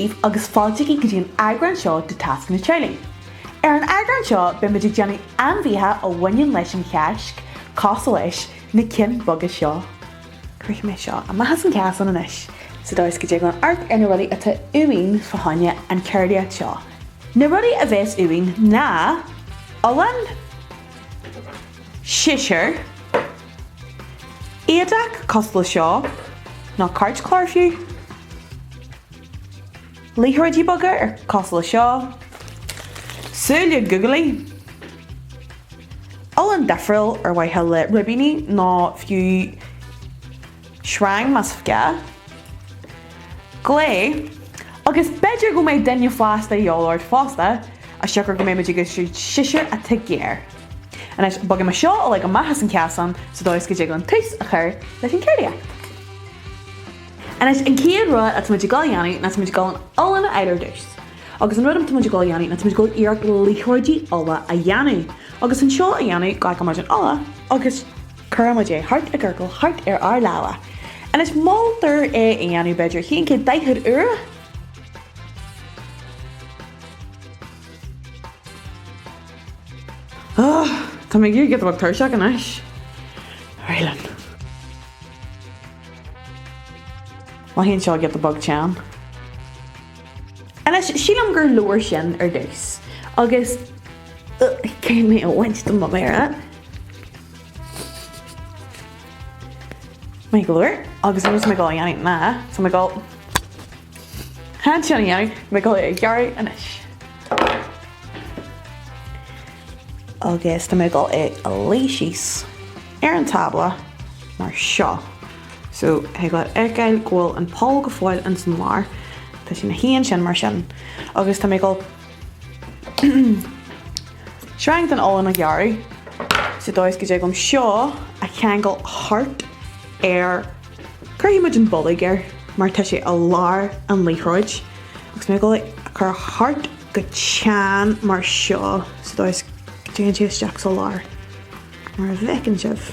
Díomh agus fáilte í go dtíon aigrean seo do Tasc Teaghlaigh. Ar an aigrean seo be muidir déanamh Ainmhíthe ó bhain leis an Cháisc, Cásca leis na cin boga seo. Cuir mé seo a maithas an ceas an inis. So dóis go dtí an art ar na rudaí atá uainn fahaine an ceirdiacht seo. Na rudaí a bheits uainn ná Olan, Siseir, Éadain Cosla seo, ná Cart Chlárfiú, Liathróidí Boga ar Cosla seo, Súile Googlaí, Olan Defriil ar waithe le ribíní ná fiú shrang mas fga, Glé, agus beidir go méid daine flásta eolard fásta a seacar go méid go siseir a Teaghlaigh. And is bogam seo ó le go maithas an ceasan so dóis go dtí an tús a chur leis an ceirdiacht. And is an céad rud at muidir gáilíanaí na muidir gáil an Olanna éidir dús. Agus an rudam muidir gáilíanaí na muidir gáil iarc Liathróidí Ola a dhéanamh. Agus an seo a dhéanamh gá go mar an Ola agus chur muidir hart a gurcail hart ar lála. And is moltar é dhéanamh beidir híon cé 10 uair. Tá mé gur get bh tuirseach an is. Réilean. Má híonn seo get bug tean. And is sílam gur leir sin ar dús. Agus cén mé a bhaint do má mara. Mé glúir, agus an mé gáil dhéanamh ná, so mé gáil hand sin dhéanamh, mé gáil ag gearú an is. Agus tá mé gáil ag a léisís ar an tabla mar seo. So he gáil ar Gaelcoil an pál go fáil an san mhór, tá sin na híonn sin mar sin. Agus tá mé gáil sreangt an Olan a gearú, so dóis go dtí gom seo a cheangal hart ar chuirhí muid an bolaigh mar tá sé a lár an Liathróid. Agus mé gáil chur hart go tean mar seo, so dóis Déan tíos Jack so lár mar a bhecin sibh.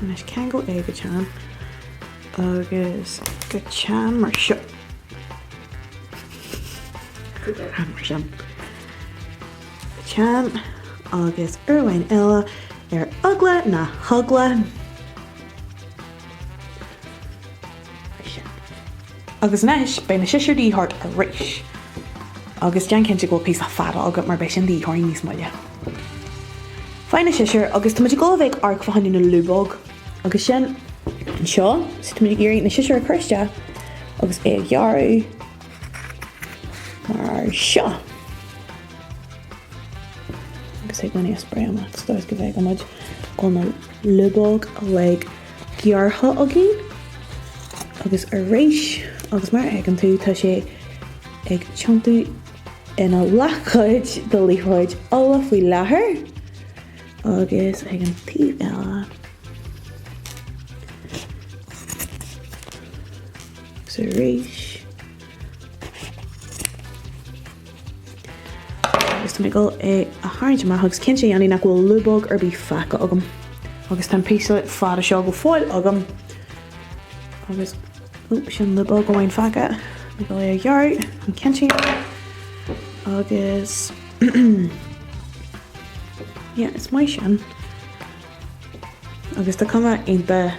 And is cheangal é go tean agus go tean mar seo. Mar sin. Go tean agus arhain eile ar ugla na thugla. Agus neis be na siseir hart a réis. Agus dean cinnte go pí a fada agat mar bei sin díthir níos muile. Fáinne siseir agus tá muidir gáil bheith arc fahanú na lúbog. Agus sin an seo, so tá muidir géirí na siseir a chuirste agus é ag gearú mar seo. Agus ag ganaí a spray am so dóis go bheith go muid gáil na lúbog le geartha a gin. Agus a réis agus mar egan tú tá sé ag teantú ina lechuid do Liathróidí Ola faoi láthair. Agus ag an tíomh eile. Agus a réis. Agus tá mé gáil ag a tháinig amach agus cinn sé dhéanamh nach bhfuil lúbog ar bí fecha agam. Agus tá píosa fada seo go fáil agam. Agus sin lúbog go bhain fecha. Mé gáil ag gearú an cinn sé. Agus yeah, it's my sin. Agus tá cuma inta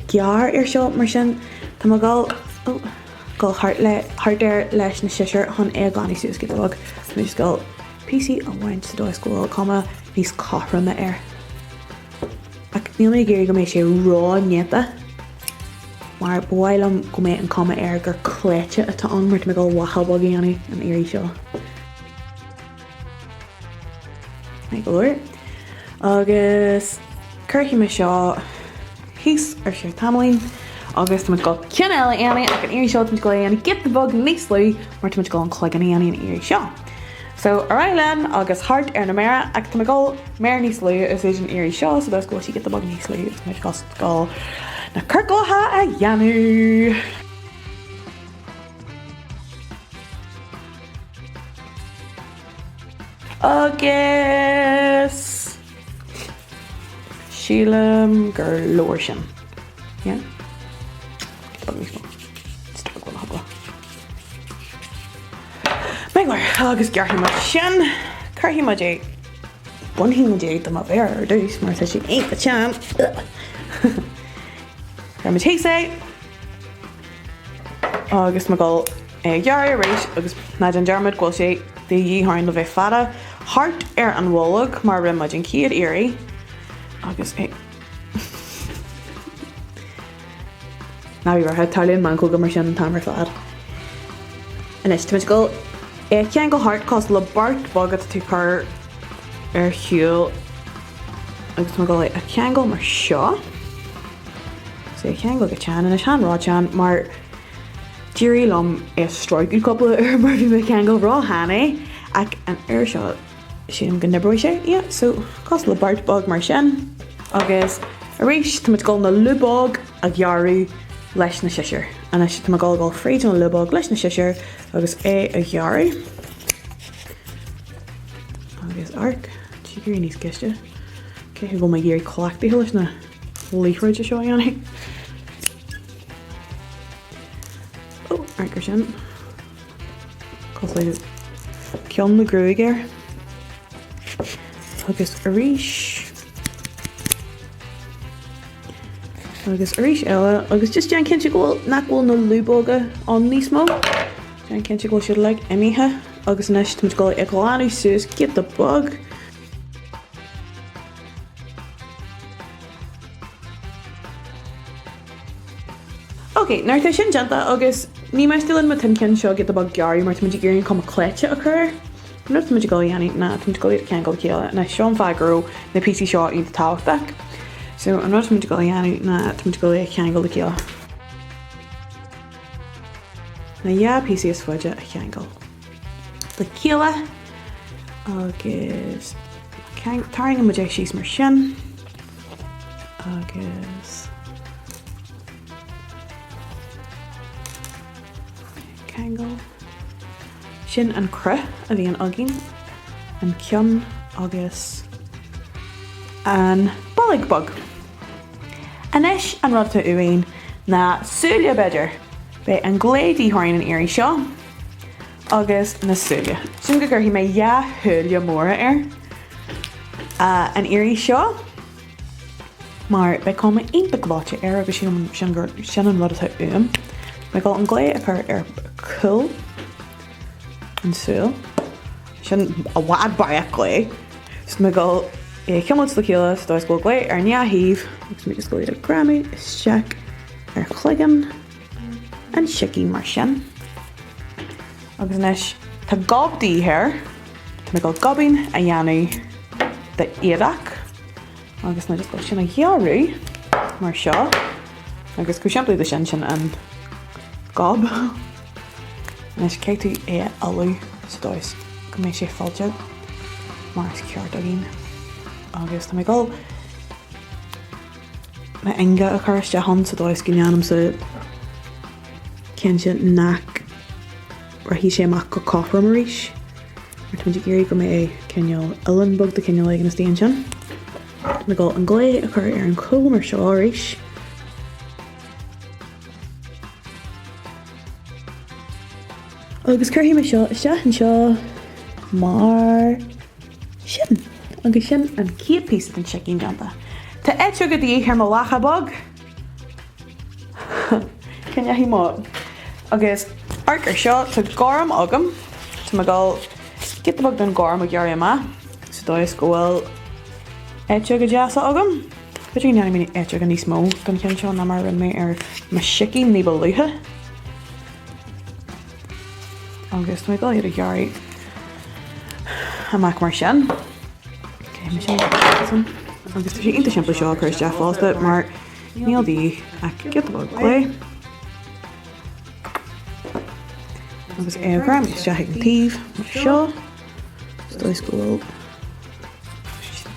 gear ar seo mar sin. Tá má gáil hart ar leis na siseir chun é gánaí suas go bhag. Tá just gáil PC a bhaint sa dóis gúil cuma níos cáthranna ar. Ach níl mé géir go méid sé rá néta. Mar bhailam go méid an cuma ar gur cléite atá an mar mé gáil wahabag dhéanamh an éirí seo. Glúir. Agus chuirtí me seo híos ar siar tamlainn agus tá go cean eile dhéanamh ach an éirí seo tá go dhéanamh get the bug níos lú mar tá go an chluigean dhéanamh an éirí seo. So arailean agus hart ar na mara ach tá go mar níos lú is an éirí seo so dós go si get the bug níos lú tá go na curclatha a dhéanamh. Agus sílam gur leir sin. Yeah? Bug níos mó. Stop go hagla. agus gearthaí mar sin, carthaí mar é bunthí mar é do má bhéir dús mar tá sé éon go team. Gar mar Tasc agus má gáil gearr rééis agus na an dearmid ghil sé de dhíthrainn le bheith fada hart an bhólag mar ri maid an ciad éirí agus ná bhí ratha tarlíonn man go mar sin an tamar fad. Inis tuid go cean go hart cos le bart bagad tú chur hiúil agus má gáil cean go mar seo. So cean go tean in sean rátean mar dírí lom stráidú coppla mar bhí me cean go rá hana ag an seo sin go nibreid sé, so cos le bart bag mar sin agus a rééis tuid go na lubág a ghearú leis na siir. And is tá gáil fréid an lubág leis na siir agus a ghearú. Agus arc, tígurí níos ceiste. Cé go mai géir chhlaachtaí leis na Liathróidí seo anna. Arcar sin. Cos le ceann na grúig ar. Agus a ríis. Agus a ríis eile, agus just dean cinnte ghfuil nach bhfuil na lúbóga an níos mó. Dean cinnte ghfuil siad le Ainmhíthe, agus inis tuid gáil ag gláánú suas get the bug. Ok, nuair tá sin deanta agus ní mai stílann ma timcin seo get the bug gearú mar tuid géironn com cléite a chur. Nuair tuid gáil dhéanaí na tuid gáil cean gáil chéile na seán fágrú na PC seo iad táhachtach. So I'm not going to go in na to go cean go céile. Na PC is fuide a cean go. Le céile agus taring mu síos mar sin agus cean go sin an cru a bhí an agin an ceann agus an bollig bug. Inis an rud uain na súile beidir be an gléadí tháinig an éirí seo agus na súile. Sin go gur hí mé thuúile móra an éirí seo mar be com impa gláte agus sin an rud uam. Me gáil an glé a chur ar cool an súil. Sin a bhhad baith glé. So me gáil Cumad le chéile stáis go glé ar neamhíh agus mé go a gramú isteach ar chluigean an sicí mar sin. Agus inis tá gobdaí thir, Tá go gobín a dhéanú de Éadain agus na go sin a ghearú mar seo agus go siampla de sin an gob. Inis cé tú alú stáis go mé sé fáilte mar is ceart a gin. Agus tá gáil me inge a chuiriste han sa dóis gneanam sa cinnte nach ar hí sé amach go cáthra mar ríis. Mar tuid géirí go mé ceneal Ilan bug de ceneal ag na stíon sin. Tá gáil an glé a chur ar an cool mar seo áiris. Agus chuirhí me seo isteach an seo mar sin. Agus sin an céad písa an sicín deanta. Tá éite go dtí ar má lecha bag. Cinne hí má. Agus arcar seo tá gám agam. Tá má gáil get bag don gám a gearr má. So dóis go bhfuil éite go deasa agam. Beidir neanna mí éite go níos mó don cin seo na mar rin mé ar má sicín ní luthe. Agus tá gáil iad a gearr amach mar sin. Agus sé inta siimplí seo chuir deaf fásta mar níl ag get bag lé. Agus gram is deach an tíomh mar seo. Dóis go bhfuil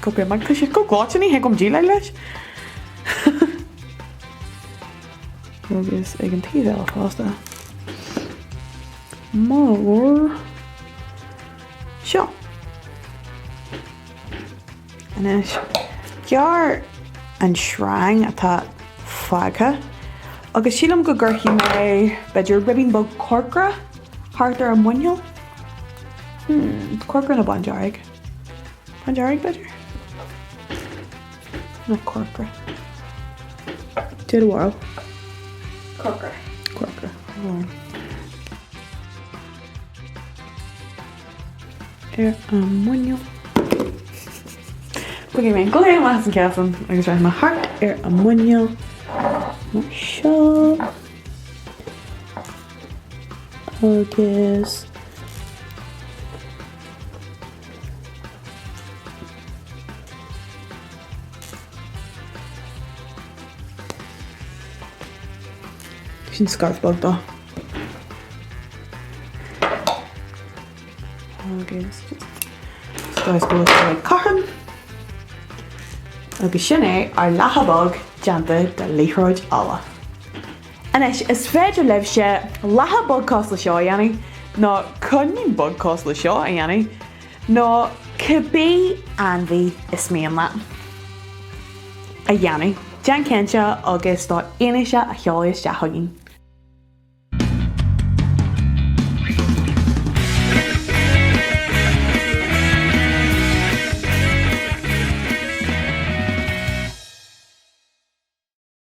go be mar chu go gláitina he gom dí le leis. Agus ag an tíomh eile fásta. Mhóir seo. Inis gearr an shrang atá fágtha agus sílam go gurthaí mé beidir ribín bag corcra thart ar an muinneal Corcoran a banjarig. Banjarig better? Not corcoran. Do the whirl. Corcoran. Corcoran. Muinneal. Bugí mé go léir más an ceasan agus raibh mar hart a muinneal. Mar seo. Agus sin scarf bug dá. Agus Stáis go le carm. Agus sin é ar leathabag deanta de Liathróidí Ola. Anis is féidir libh sé leathabag cos le seo a dhéanaí, nó chunín bug cos le seo a dhéanaí, nó cabbí Ainmhí is mian le. A dhéanaí, dean cénte agus tá aine se a cheolaíos de thugainn.